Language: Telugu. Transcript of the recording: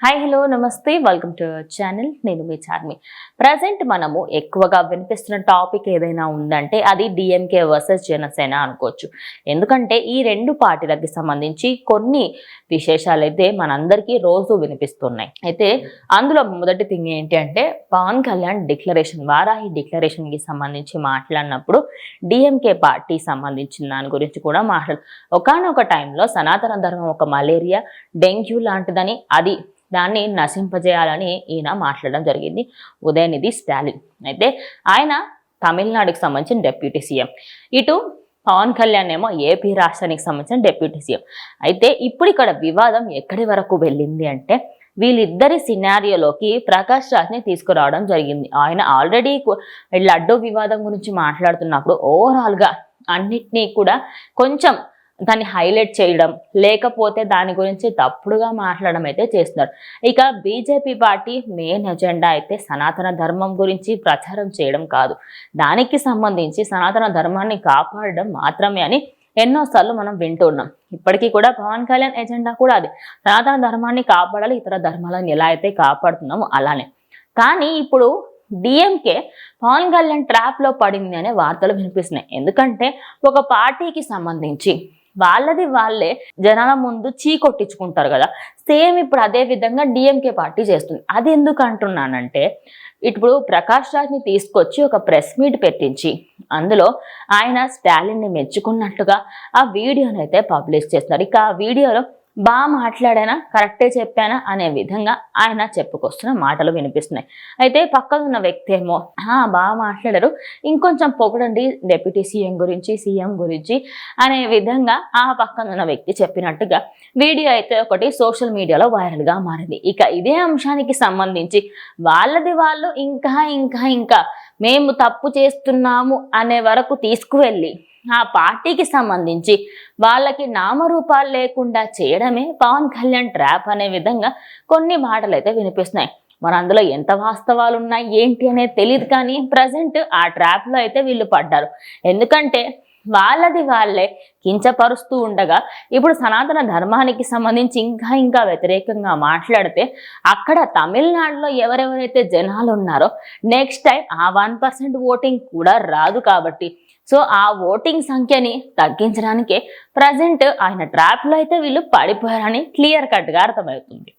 హాయ్ హలో నమస్తే వెల్కమ్ టు అవర్ ఛానల్. నేను మీ చార్మి. ప్రజెంట్ మనము ఎక్కువగా వినిపిస్తున్న టాపిక్ ఏదైనా ఉందంటే అది డిఎంకే వర్సెస్ జనసేన అనుకోవచ్చు. ఎందుకంటే ఈ రెండు పార్టీలకి సంబంధించి కొన్ని విశేషాలు అయితే మనందరికీ రోజు వినిపిస్తున్నాయి. అయితే అందులో మొదటి థింగ్ ఏంటి అంటే పవన్ కళ్యాణ్ డిక్లరేషన్ వారాహి డిక్లరేషన్కి సంబంధించి మాట్లాడినప్పుడు డిఎంకే పార్టీ సంబంధించిన దాని గురించి కూడా ఒకానొక టైంలో సనాతన ధర్మం ఒక మలేరియా డెంగ్యూ లాంటిదని దాన్ని నశింపజేయాలని ఈయన మాట్లాడడం జరిగింది. ఉదయనిధి స్టాలిన్ అయితే ఆయన తమిళనాడుకి సంబంధించిన డిప్యూటీ సీఎం, ఇటు పవన్ కళ్యాణ్ ఏమో ఏపీ రాష్ట్రానికి సంబంధించిన డిప్యూటీ సీఎం. అయితే ఇప్పుడు ఇక్కడ వివాదం ఎక్కడి వరకు వెళ్ళింది అంటే వీళ్ళిద్దరి సినారియోలోకి ప్రకాష్ రాజ్ని తీసుకురావడం జరిగింది. ఆయన ఆల్రెడీ లడ్డూ వివాదం గురించి మాట్లాడుతున్నప్పుడు ఓవరాల్గా అన్నిటినీ కూడా కొంచెం దాన్ని హైలైట్ చేయడం, లేకపోతే దాని గురించి తప్పుడుగా మాట్లాడడం అయితే చేస్తున్నారు. ఇక బీజేపీ పార్టీ మెయిన్ ఎజెండా అయితే సనాతన ధర్మం గురించి ప్రచారం చేయడం కాదు, దానికి సంబంధించి సనాతన ధర్మాన్ని కాపాడడం మాత్రమే అని ఎన్నోసార్లు మనం వింటున్నాం. ఇప్పటికీ కూడా పవన్ కళ్యాణ్ ఎజెండా కూడా అది సనాతన ధర్మాన్ని కాపాడాలి, ఇతర ధర్మాలను ఎలా అయితే కాపాడుతున్నామో అలానే. కానీ ఇప్పుడు డిఎంకే పవన్ కళ్యాణ్ ట్రాప్ లో పడింది అనే వార్తలు వినిపిస్తున్నాయి. ఎందుకంటే ఒక పార్టీకి సంబంధించి వాళ్ళే జనాల ముందు కొట్టించుకుంటారు కదా, సేమ్ ఇప్పుడు అదే విధంగా డిఎంకే పార్టీ చేస్తుంది. అది ఎందుకు అంటున్నానంటే ఇప్పుడు ప్రకాష్ రాజ్ని తీసుకొచ్చి ఒక ప్రెస్ మీట్ పెట్టించి అందులో ఆయన స్టాలిన్ని మెచ్చుకున్నట్టుగా ఆ వీడియోని అయితే పబ్లిష్ చేస్తున్నారు. ఇక ఆ వీడియోలో బాగా మాట్లాడానా, కరెక్టే చెప్పానా అనే విధంగా ఆయన చెప్పుకొస్తున్న మాటలు వినిపిస్తున్నాయి. అయితే పక్కన ఉన్న వ్యక్తి ఏమో బాగా మాట్లాడారు, ఇంకొంచెం పొగడండి డిప్యూటీ సీఎం గురించి, సీఎం గురించి అనే విధంగా ఆ పక్కన ఉన్న వ్యక్తి చెప్పినట్టుగా వీడియో అయితే ఒకటి సోషల్ మీడియాలో వైరల్గా మారింది. ఇక ఇదే అంశానికి సంబంధించి వాళ్ళు ఇంకా మేము తప్పు చేస్తున్నాము అనే వరకు తీసుకువెళ్ళి ఆ పార్టీకి సంబంధించి వాళ్ళకి నామరూపాలు లేకుండా చేయడమే పవన్ కళ్యాణ్ ట్రాప్ అనే విధంగా కొన్ని మాటలు అయితే వినిపిస్తున్నాయి. మరి అందులో ఎంత వాస్తవాలు ఉన్నాయి ఏంటి అనేది తెలియదు, కానీ ప్రజెంట్ ఆ ట్రాప్లో అయితే వీళ్ళు పడ్డారు. ఎందుకంటే వాళ్ళే కించపరుస్తూ ఉండగా ఇప్పుడు సనాతన ధర్మానికి సంబంధించి ఇంకా వ్యతిరేకంగా మాట్లాడితే అక్కడ తమిళనాడులో ఎవరెవరైతే జనాలు ఉన్నారో నెక్స్ట్ టైం ఆ 1% ఓటింగ్ కూడా రాదు. కాబట్టి సో ఆ ఓటింగ్ సంఖ్యని తగ్గించడానికే ప్రజెంట్ ఆయన ట్రాప్లో అయితే వీళ్ళు పడిపోయారని క్లియర్ కట్గా అర్థమవుతుంది.